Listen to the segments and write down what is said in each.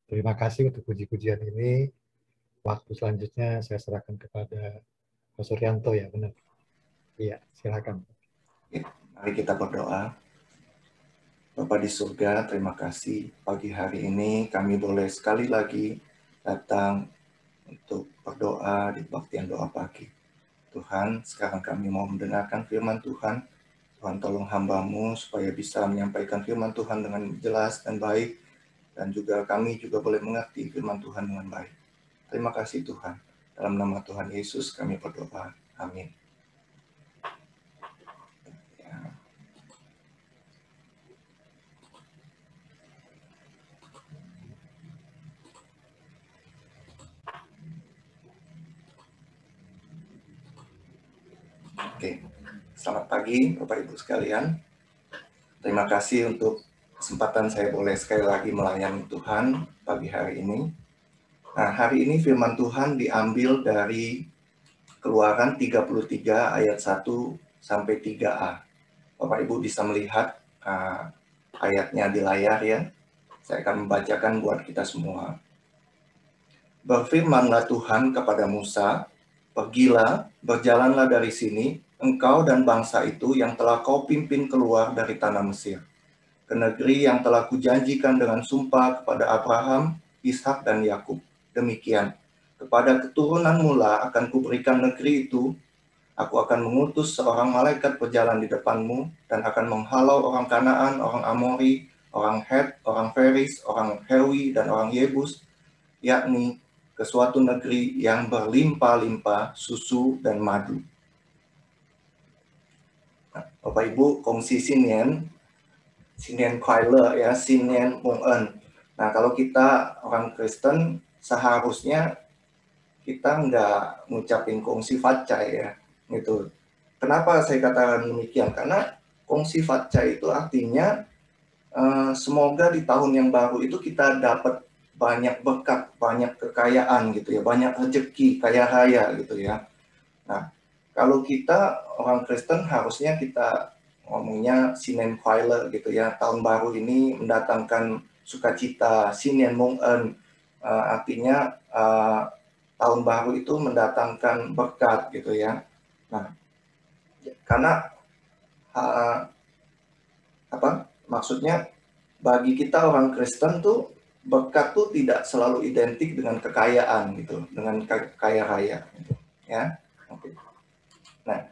Terima kasih untuk puji-pujian ini. Waktu selanjutnya saya serahkan kepada Pak Suryanto ya, benar. Iya, silakan. Ya, mari kita berdoa. Bapa di surga, terima kasih pagi hari ini kami boleh sekali lagi datang untuk berdoa di baktian doa pagi. Tuhan, sekarang kami mau mendengarkan firman Tuhan. Tuhan tolong hamba-Mu supaya bisa menyampaikan firman Tuhan dengan jelas dan baik. Dan juga kami juga boleh mengerti firman Tuhan dengan baik. Terima kasih Tuhan. Dalam nama Tuhan Yesus kami berdoa. Amin. Oke, selamat pagi Bapak Ibu sekalian. Terima kasih untuk kesempatan saya boleh sekali lagi melayani Tuhan pagi hari ini. Nah, hari ini firman Tuhan diambil dari Keluaran 33 ayat 1 sampai 3a. Bapak Ibu bisa melihat ayatnya di layar ya. Saya akan membacakan buat kita semua. Berfirmanlah Tuhan kepada Musa, "Pergilah, berjalanlah dari sini, engkau dan bangsa itu yang telah kau pimpin keluar dari tanah Mesir, ke negeri yang telah kujanjikan dengan sumpah kepada Abraham, Ishak dan Yakub. Demikian, kepada keturunan mula akan kuberikan negeri itu. Aku akan mengutus seorang malaikat berjalan di depanmu dan akan menghalau orang Kanaan, orang Amori, orang Het, orang Feris, orang Hewi, dan orang Yebus, yakni ke suatu negeri yang berlimpah-limpah susu dan madu." Nah, Bapak Ibu, kongsi Sinien Kuile ya, Sinien Mungen. Nah, kalau kita orang Kristen seharusnya kita nggak ngucapin kongsi facai ya, gitu. Kenapa saya katakan demikian? Karena kongsi facai itu artinya semoga di tahun yang baru itu kita dapat banyak berkat, banyak kekayaan gitu ya, banyak rezeki, kaya raya gitu ya. Nah, kalau kita orang Kristen harusnya kita ngomongnya Sinen Kuile gitu ya, tahun baru ini mendatangkan sukacita, Sinen Mungen, artinya tahun baru itu mendatangkan berkat gitu ya. Nah, karena maksudnya bagi kita orang Kristen tuh berkat tuh tidak selalu identik dengan kekayaan gitu, dengan kaya raya gitu, ya. Oke. Nah,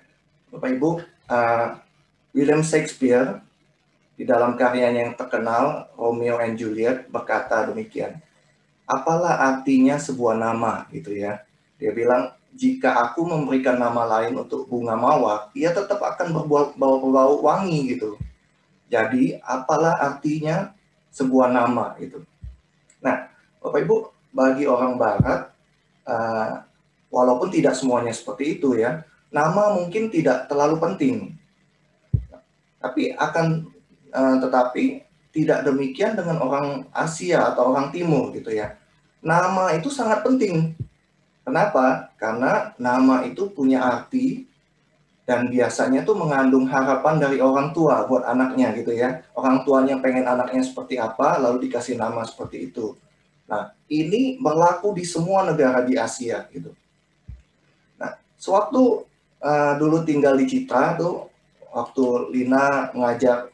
Bapak Ibu, William Shakespeare di dalam karyanya yang terkenal Romeo and Juliet berkata demikian, "Apalah artinya sebuah nama?" gitu ya. Dia bilang, "Jika aku memberikan nama lain untuk bunga mawar, ia tetap akan berbau wangi gitu. Jadi, apalah artinya sebuah nama itu." Nah, Bapak Ibu, bagi orang Barat, walaupun tidak semuanya seperti itu ya, nama mungkin tidak terlalu penting. Tetapi tidak demikian dengan orang Asia atau orang Timur gitu ya. Nama itu sangat penting. Kenapa? Karena nama itu punya arti dan biasanya tuh mengandung harapan dari orang tua buat anaknya gitu ya. Orang tuanya pengen anaknya seperti apa, lalu dikasih nama seperti itu. Nah, ini berlaku di semua negara di Asia gitu. Nah, sewaktu dulu tinggal di Citra tuh, waktu Lina ngajak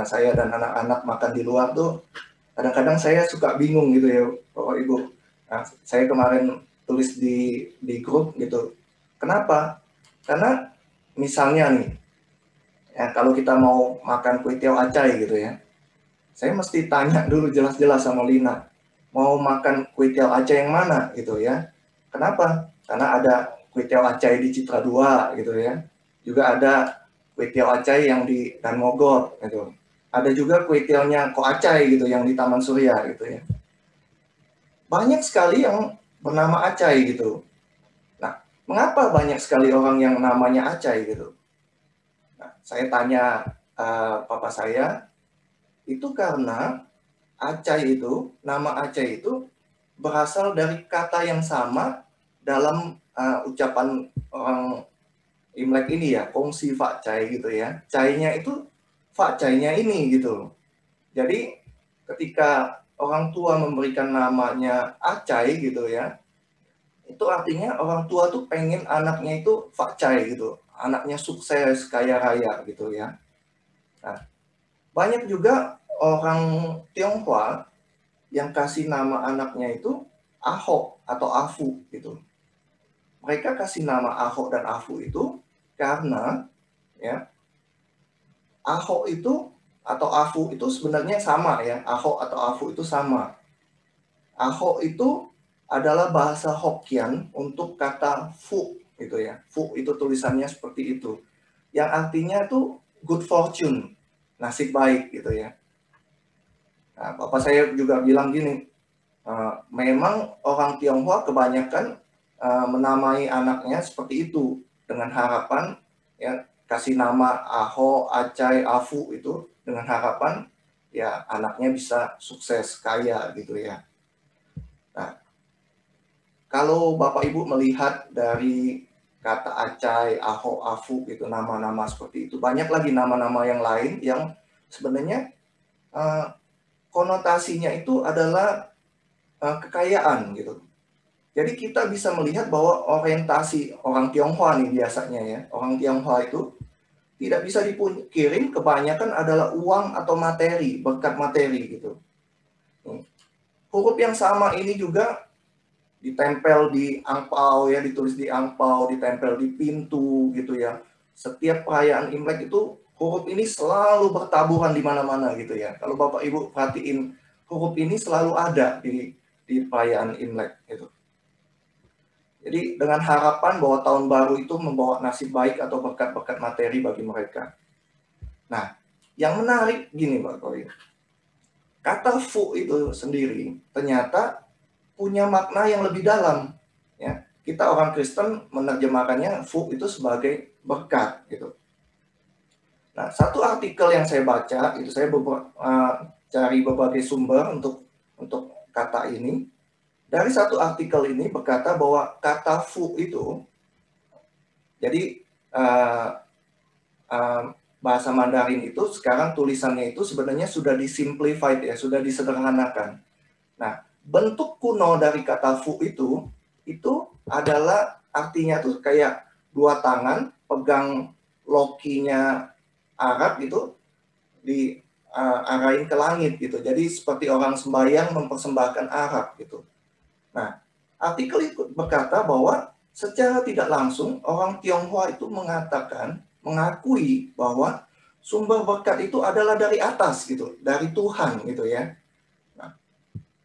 saya dan anak-anak makan di luar tuh, kadang-kadang saya suka bingung gitu ya, Bapak Ibu. Nah, saya kemarin tulis di grup gitu. Kenapa? Karena misalnya nih, ya, kalau kita mau makan kue tiaw acai gitu ya, saya mesti tanya dulu jelas-jelas sama Lina, mau makan kue tiaw acai yang mana gitu ya. Kenapa? Karena ada kue tiaw acai di Citra 2 gitu ya. Juga ada kue tiaw acai yang di Dan Mogot gitu. Ada juga kue tiawnya Ko Acai gitu yang di Taman Surya gitu ya. Banyak sekali yang bernama Acai gitu. Nah, mengapa banyak sekali orang yang namanya Acai gitu? Nah, saya tanya papa saya, itu karena Acai itu, nama Acai itu berasal dari kata yang sama dalam ucapan orang Imlek ini ya, kongsi Fak Cai gitu ya. Cainya itu Fak Cainya ini gitu. Jadi ketika orang tua memberikan namanya Acai gitu ya, itu artinya orang tua tuh pengen anaknya itu fakcai gitu, anaknya sukses, kaya raya gitu ya. Nah, banyak juga orang Tionghoa yang kasih nama anaknya itu Ahok atau Afu gitu. Mereka kasih nama Ahok dan Afu itu karena ya, Ahok itu atau Afu itu sebenarnya sama ya, Ahok atau Afu itu sama. Ahok itu adalah bahasa Hokkien untuk kata fu gitu ya. Fu itu tulisannya seperti itu. Yang artinya tuh good fortune, nasib baik gitu ya. Nah, Bapak saya juga bilang gini, memang orang Tionghoa kebanyakan menamai anaknya seperti itu dengan harapan ya, kasih nama Aho, Acai, Afu itu dengan harapan ya anaknya bisa sukses, kaya gitu ya. Nah, kalau Bapak Ibu melihat dari kata Acai, Aho, Afu gitu, nama-nama seperti itu, banyak lagi nama-nama yang lain yang sebenarnya konotasinya itu adalah kekayaan gitu. Jadi kita bisa melihat bahwa orientasi orang Tionghoa nih biasanya ya, orang Tionghoa itu tidak bisa dipungkirin kebanyakan adalah uang atau materi, berkat materi gitu. Huruf yang sama ini juga ditempel di angpau ya, ditulis di angpau, ditempel di pintu gitu ya. Setiap perayaan Imlek itu huruf ini selalu bertaburan di mana-mana gitu ya. Kalau Bapak Ibu perhatiin, huruf ini selalu ada di perayaan Imlek gitu. Jadi dengan harapan bahwa tahun baru itu membawa nasib baik atau berkat-berkat materi bagi mereka. Nah, yang menarik gini Pak Koi. Kata fu itu sendiri ternyata punya makna yang lebih dalam. Ya, kita orang Kristen menerjemahkannya fu itu sebagai berkat gitu. Nah, satu artikel yang saya baca itu saya cari berbagai sumber untuk kata ini. Dari satu artikel ini berkata bahwa kata fu itu, jadi bahasa Mandarin itu sekarang tulisannya itu sebenarnya sudah disimplified ya, sudah disederhanakan. Nah, bentuk kuno dari kata fu itu adalah artinya tuh kayak dua tangan pegang lokinya Arab gitu, arahin ke langit gitu. Jadi seperti orang sembahyang mempersembahkan Arab gitu. Nah, artikel itu berkata bahwa secara tidak langsung orang Tionghoa itu mengakui bahwa sumber berkat itu adalah dari atas gitu, dari Tuhan gitu ya. Nah,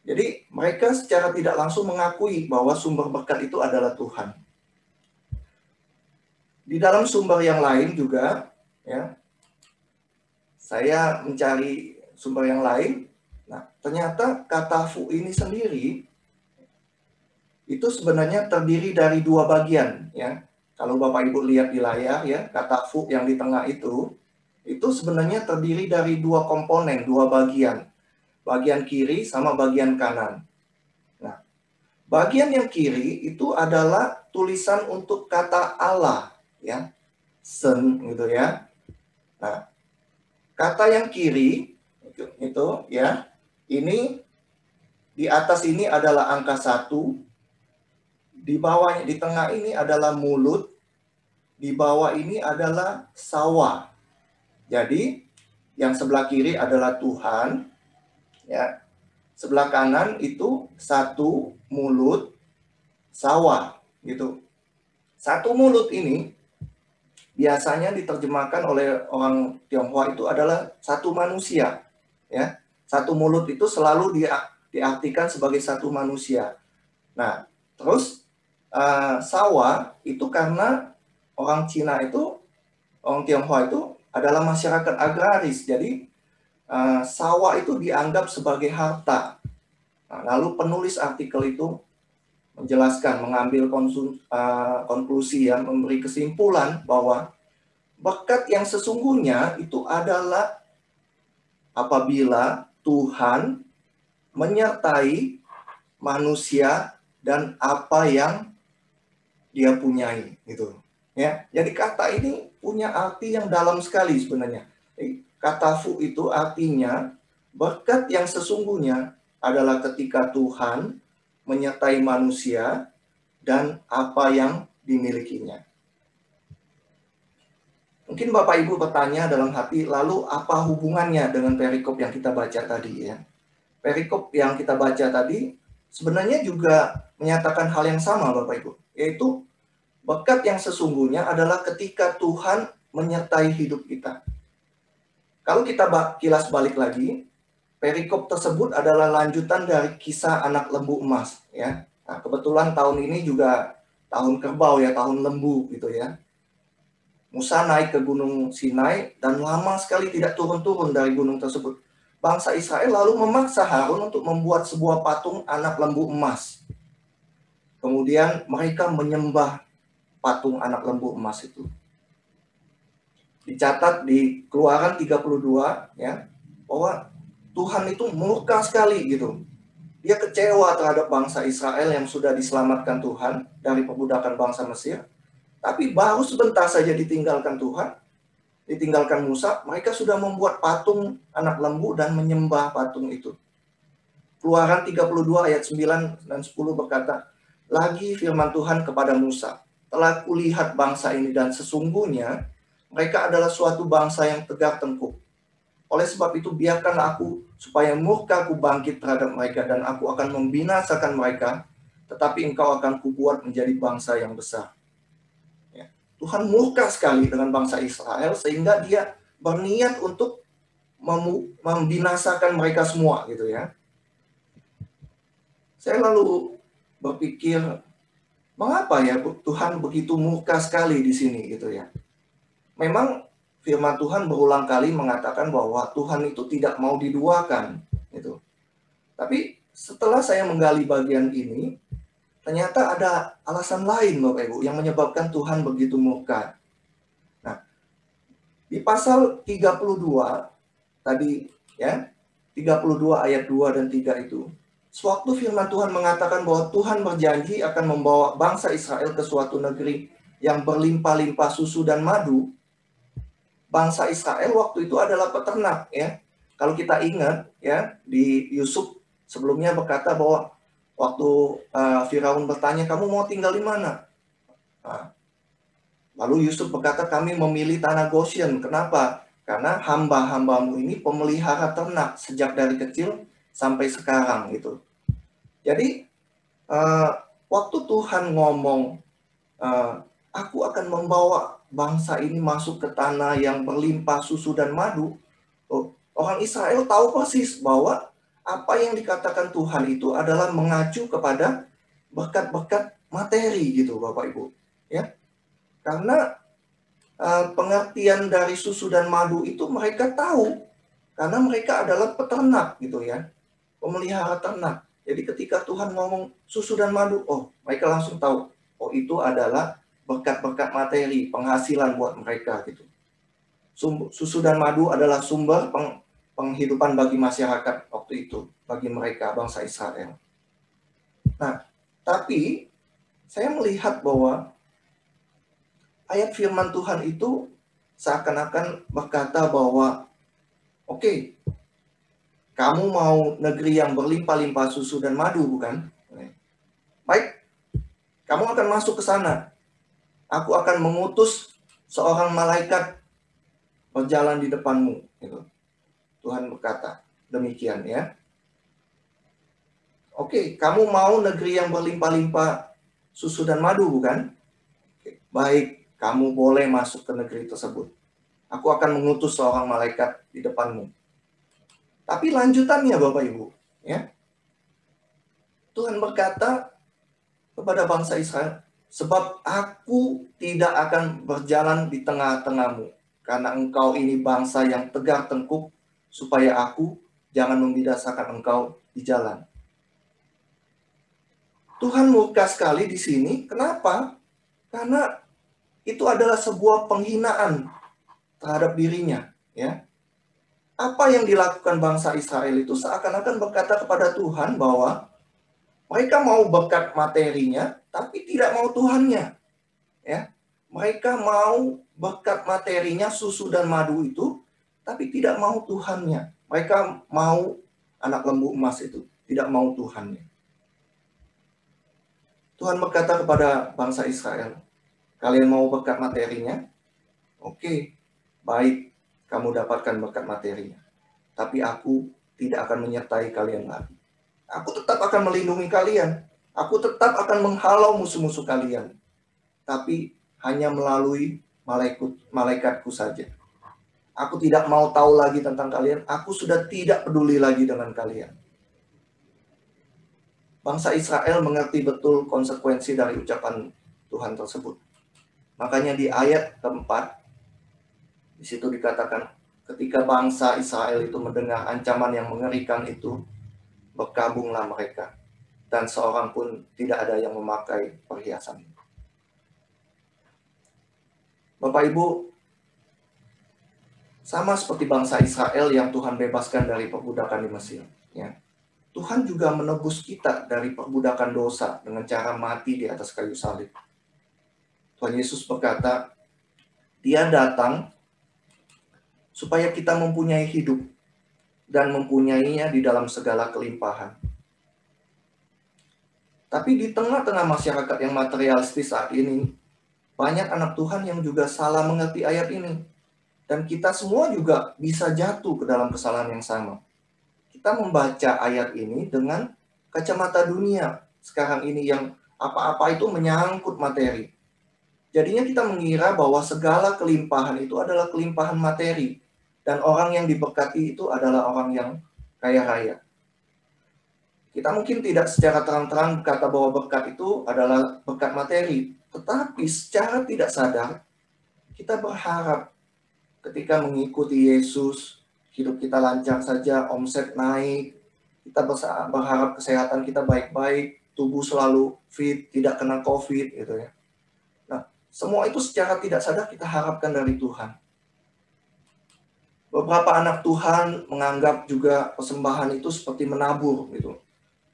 jadi mereka secara tidak langsung mengakui bahwa sumber berkat itu adalah Tuhan. Di dalam sumber yang lain juga ya, saya mencari sumber yang lain. Nah, ternyata kata fu ini sendiri itu sebenarnya terdiri dari dua bagian ya. Kalau Bapak Ibu lihat di layar ya, kata fu yang di tengah itu sebenarnya terdiri dari dua komponen, dua bagian. Bagian kiri sama bagian kanan. Nah, bagian yang kiri itu adalah tulisan untuk kata Allah ya. Sen gitu ya. Nah, kata yang kiri itu ya, ini di atas ini adalah angka 1. Di bawah, di tengah ini adalah mulut, di bawah ini adalah sawah. Jadi yang sebelah kiri adalah Tuhan, ya. Sebelah kanan itu 1 mulut, sawah, gitu. 1 mulut ini biasanya diterjemahkan oleh orang Tionghoa itu adalah 1 manusia, ya. 1 mulut itu selalu diartikan sebagai 1 manusia. Nah, terus sawah itu karena orang Cina itu, orang Tionghoa itu adalah masyarakat agraris. Jadi sawah itu dianggap sebagai harta. Nah, lalu penulis artikel itu menjelaskan, mengambil konklusi yang memberi kesimpulan bahwa berkat yang sesungguhnya itu adalah apabila Tuhan menyertai manusia dan apa yang dia punyai gitu ya. Jadi kata ini punya arti yang dalam sekali sebenarnya. Kata fu itu artinya berkat yang sesungguhnya adalah ketika Tuhan menyertai manusia dan apa yang dimilikinya. Mungkin Bapak Ibu bertanya dalam hati, lalu apa hubungannya dengan perikop yang kita baca tadi ya? Perikop yang kita baca tadi sebenarnya juga menyatakan hal yang sama Bapak Ibu, yaitu berkat yang sesungguhnya adalah ketika Tuhan menyertai hidup kita. Kalau kita kilas balik lagi, perikop tersebut adalah lanjutan dari kisah anak lembu emas ya. Nah, kebetulan tahun ini juga tahun kerbau ya, tahun lembu gitu ya. Musa naik ke Gunung Sinai dan lama sekali tidak turun-turun dari gunung tersebut. Bangsa Israel lalu memaksa Harun untuk membuat sebuah patung anak lembu emas. Kemudian mereka menyembah patung anak lembu emas itu. Dicatat di Keluaran 32 ya, bahwa Tuhan itu murka sekali gitu. Dia kecewa terhadap bangsa Israel yang sudah diselamatkan Tuhan dari perbudakan bangsa Mesir. Tapi baru sebentar saja ditinggalkan Tuhan, ditinggalkan Musa, mereka sudah membuat patung anak lembu dan menyembah patung itu. Keluaran 32 ayat 9 dan 10 berkata, lagi firman Tuhan kepada Musa, telah kulihat bangsa ini dan sesungguhnya mereka adalah suatu bangsa yang tegak tengkuk. Oleh sebab itu biarkanlah aku supaya murka aku bangkit terhadap mereka dan aku akan membinasakan mereka, tetapi engkau akan kubuat menjadi bangsa yang besar. Tuhan murka sekali dengan bangsa Israel sehingga dia berniat untuk membinasakan mereka semua gitu ya. Saya lalu berpikir, mengapa ya Tuhan begitu murka sekali di sini gitu ya. Memang firman Tuhan berulang kali mengatakan bahwa Tuhan itu tidak mau diduakan gitu. Tapi setelah saya menggali bagian ini, ternyata ada alasan lain Bapak Ibu yang menyebabkan Tuhan begitu murka. Nah, di pasal 32 tadi ya, 32 ayat 2 dan 3 itu, sewaktu firman Tuhan mengatakan bahwa Tuhan berjanji akan membawa bangsa Israel ke suatu negeri yang berlimpah-limpah susu dan madu. Bangsa Israel waktu itu adalah peternak ya. Kalau kita ingat ya, di Yusuf sebelumnya berkata bahwa waktu Firaun bertanya, kamu mau tinggal di mana? Nah, lalu Yusuf berkata, kami memilih tanah Goshen. Kenapa? Karena hamba-hambamu ini pemelihara ternak sejak dari kecil sampai sekarang gitu. Jadi waktu Tuhan ngomong, aku akan membawa bangsa ini masuk ke tanah yang berlimpah susu dan madu. Orang Israel tahu persis bahwa apa yang dikatakan Tuhan itu adalah mengacu kepada berkat-berkat materi gitu Bapak Ibu ya. Karena pengertian dari susu dan madu itu mereka tahu karena mereka adalah peternak gitu ya, pemelihara ternak. Jadi ketika Tuhan ngomong susu dan madu, oh mereka langsung tahu, oh itu adalah berkat-berkat materi, penghasilan buat mereka gitu. Susu dan madu adalah sumber penghidupan bagi masyarakat waktu itu, bagi mereka bangsa Israel. Nah, tapi saya melihat bahwa ayat firman Tuhan itu seakan-akan berkata bahwa oke, kamu mau negeri yang berlimpah-limpah susu dan madu bukan? Baik, kamu akan masuk ke sana. Aku akan mengutus seorang malaikat berjalan di depanmu. Gitu. Tuhan berkata demikian ya. Oke, kamu mau negeri yang berlimpah-limpah susu dan madu bukan? Oke, baik, kamu boleh masuk ke negeri tersebut. Aku akan mengutus seorang malaikat di depanmu. Tapi lanjutannya Bapak Ibu, ya. Tuhan berkata kepada bangsa Israel, sebab aku tidak akan berjalan di tengah-tengahmu, karena engkau ini bangsa yang tegak tengkuk, supaya aku jangan membinasakan engkau di jalan. Tuhan murka sekali di sini. Kenapa? Karena itu adalah sebuah penghinaan terhadap dirinya. Ya, apa yang dilakukan bangsa Israel itu seakan-akan berkata kepada Tuhan bahwa mereka mau berkat materinya, tapi tidak mau Tuhannya. Ya, mereka mau berkat materinya susu dan madu itu, tapi tidak mau Tuhannya. Mereka mau anak lembu emas itu. tidak mau Tuhannya. Tuhan berkata kepada bangsa Israel, kalian mau berkat materinya? Oke, baik, kamu dapatkan berkat materinya. Tapi aku tidak akan menyertai kalian lagi. Aku tetap akan melindungi kalian. Aku tetap akan menghalau musuh-musuh kalian. Tapi hanya melalui malaikatku saja. Aku tidak mau tahu lagi tentang kalian. Aku sudah tidak peduli lagi dengan kalian. Bangsa Israel mengerti betul konsekuensi dari ucapan Tuhan tersebut. Makanya di ayat keempat, di situ dikatakan, ketika bangsa Israel itu mendengar ancaman yang mengerikan itu, berkabunglah mereka, dan seorang pun tidak ada yang memakai perhiasan. Bapak Ibu, sama seperti bangsa Israel yang Tuhan bebaskan dari perbudakan di Mesir, ya. Tuhan juga menebus kita dari perbudakan dosa dengan cara mati di atas kayu salib. Tuhan Yesus berkata, Dia datang supaya kita mempunyai hidup dan mempunyainya di dalam segala kelimpahan. Tapi di tengah-tengah masyarakat yang materialistis saat ini, banyak anak Tuhan yang juga salah mengerti ayat ini. Dan kita semua juga bisa jatuh ke dalam kesalahan yang sama. Kita membaca ayat ini dengan kacamata dunia sekarang ini yang apa-apa itu menyangkut materi. Jadinya kita mengira bahwa segala kelimpahan itu adalah kelimpahan materi. Dan orang yang diberkati itu adalah orang yang kaya raya. Kita mungkin tidak secara terang-terang berkata bahwa berkat itu adalah berkat materi. Tetapi secara tidak sadar, kita berharap ketika mengikuti Yesus, hidup kita lancar saja, omset naik, kita berharap kesehatan kita baik-baik, tubuh selalu fit, tidak kena COVID, gitu ya. Nah, semua itu secara tidak sadar kita harapkan dari Tuhan. Beberapa anak Tuhan menganggap juga persembahan itu seperti menabur, gitu.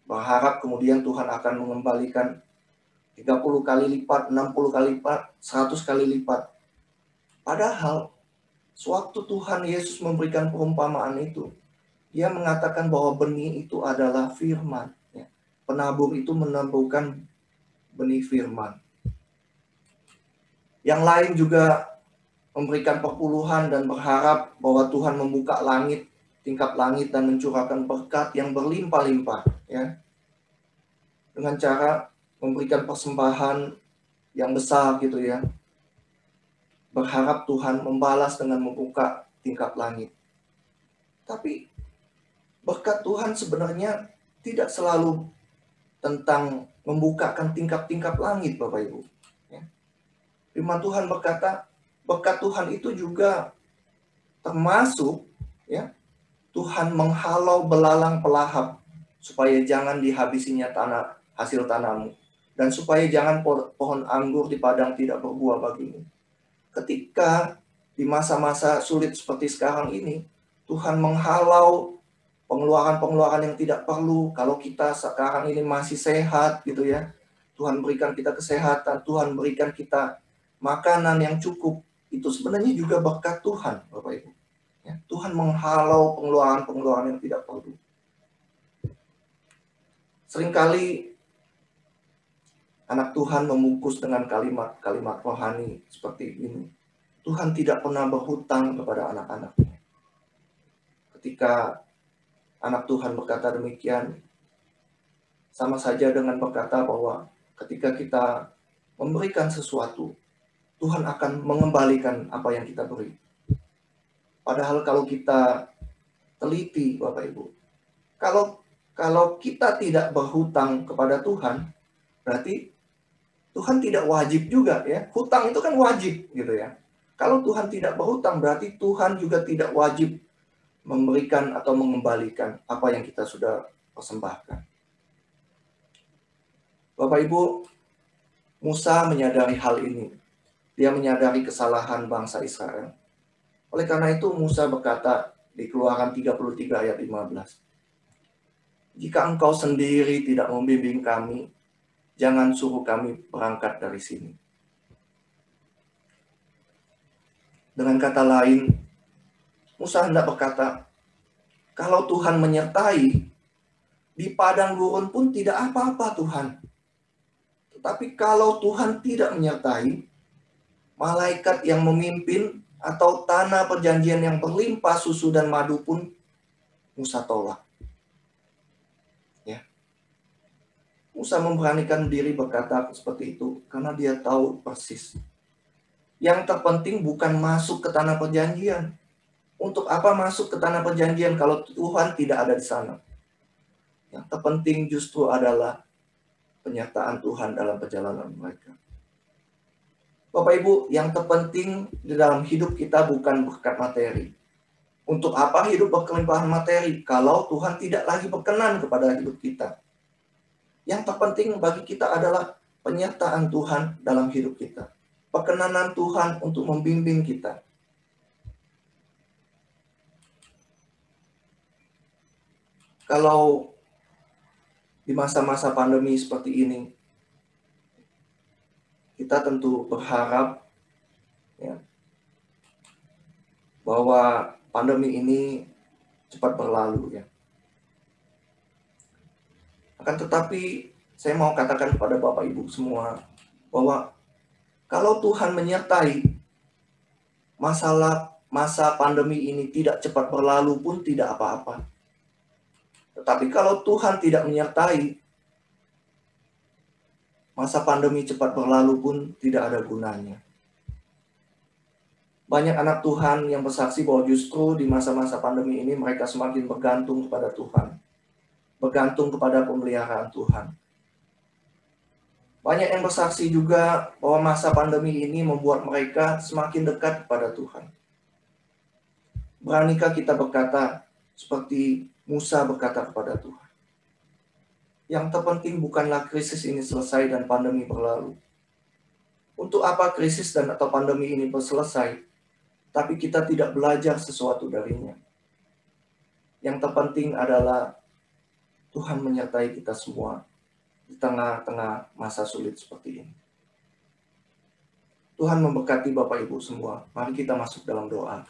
Berharap kemudian Tuhan akan mengembalikan 30 kali lipat, 60 kali lipat, 100 kali lipat. Padahal sewaktu Tuhan Yesus memberikan perumpamaan itu, Dia mengatakan bahwa benih itu adalah firman. Penabur itu menaburkan benih firman. Yang lain juga memberikan perpuluhan dan berharap bahwa Tuhan membuka langit, tingkap langit dan mencurahkan berkat yang berlimpah-limpah. Ya. Dengan cara memberikan persembahan yang besar gitu ya. Berharap Tuhan membalas dengan membuka tingkap langit. Tapi berkat Tuhan sebenarnya tidak selalu tentang membukakan tingkap-tingkap langit, Bapak Ibu. Ya. Firman Tuhan berkata, berkat Tuhan itu juga termasuk ya, Tuhan menghalau belalang pelahap supaya jangan dihabisinya hasil tanahmu, dan supaya jangan pohon anggur di padang tidak berbuah bagimu. Ketika di masa-masa sulit seperti sekarang ini, Tuhan menghalau pengeluaran-pengeluaran yang tidak perlu. Kalau kita sekarang ini masih sehat gitu ya, Tuhan berikan kita kesehatan, Tuhan berikan kita makanan yang cukup, itu sebenarnya juga berkat Tuhan, Bapak Ibu. Ya, Tuhan menghalau pengeluaran-pengeluaran yang tidak perlu. Seringkali anak Tuhan membungkus dengan kalimat-kalimat rohani seperti ini. Tuhan tidak pernah berhutang kepada anak-anaknya. Ketika anak Tuhan berkata demikian, sama saja dengan berkata bahwa ketika kita memberikan sesuatu, Tuhan akan mengembalikan apa yang kita beri. Padahal kalau kita teliti, Bapak Ibu, kalau kita tidak berhutang kepada Tuhan, berarti Tuhan tidak wajib juga ya. Hutang itu kan wajib gitu ya. Kalau Tuhan tidak berhutang, berarti Tuhan juga tidak wajib memberikan atau mengembalikan apa yang kita sudah persembahkan. Bapak Ibu, Musa menyadari hal ini. Dia menyadari kesalahan bangsa Israel. Oleh karena itu Musa berkata di Keluaran 33 ayat 15. Jika engkau sendiri tidak membimbing kami, jangan suruh kami berangkat dari sini. Dengan kata lain, Musa hendak berkata, kalau Tuhan menyertai, di padang gurun pun tidak apa-apa Tuhan. Tetapi kalau Tuhan tidak menyertai, malaikat yang memimpin atau tanah perjanjian yang berlimpah susu dan madu pun Musa tolak. Ya. Musa memberanikan diri berkata seperti itu karena dia tahu persis. Yang terpenting bukan masuk ke tanah perjanjian. Untuk apa masuk ke tanah perjanjian kalau Tuhan tidak ada di sana? Yang terpenting justru adalah penyertaan Tuhan dalam perjalanan mereka. Bapak Ibu, yang terpenting di dalam hidup kita bukan berkat materi. Untuk apa hidup berkelimpahan materi kalau Tuhan tidak lagi berkenan kepada hidup kita? Yang terpenting bagi kita adalah penyertaan Tuhan dalam hidup kita. Perkenanan Tuhan untuk membimbing kita. Kalau di masa-masa pandemi seperti ini, kita tentu berharap ya, bahwa pandemi ini cepat berlalu ya. Akan tetapi saya mau katakan kepada Bapak Ibu semua bahwa kalau Tuhan menyertai, masa pandemi ini tidak cepat berlalu pun tidak apa-apa. Tetapi kalau Tuhan tidak menyertai, masa pandemi cepat berlalu pun tidak ada gunanya. Banyak anak Tuhan yang bersaksi bahwa justru di masa-masa pandemi ini mereka semakin bergantung kepada Tuhan. Bergantung kepada pemeliharaan Tuhan. Banyak yang bersaksi juga bahwa masa pandemi ini membuat mereka semakin dekat kepada Tuhan. Beranikah kita berkata seperti Musa berkata kepada Tuhan? Yang terpenting bukanlah krisis ini selesai dan pandemi berlalu. Untuk apa krisis dan atau pandemi ini selesai, tapi kita tidak belajar sesuatu darinya. Yang terpenting adalah Tuhan menyertai kita semua di tengah-tengah masa sulit seperti ini. Tuhan memberkati Bapak Ibu semua. Mari kita masuk dalam doa.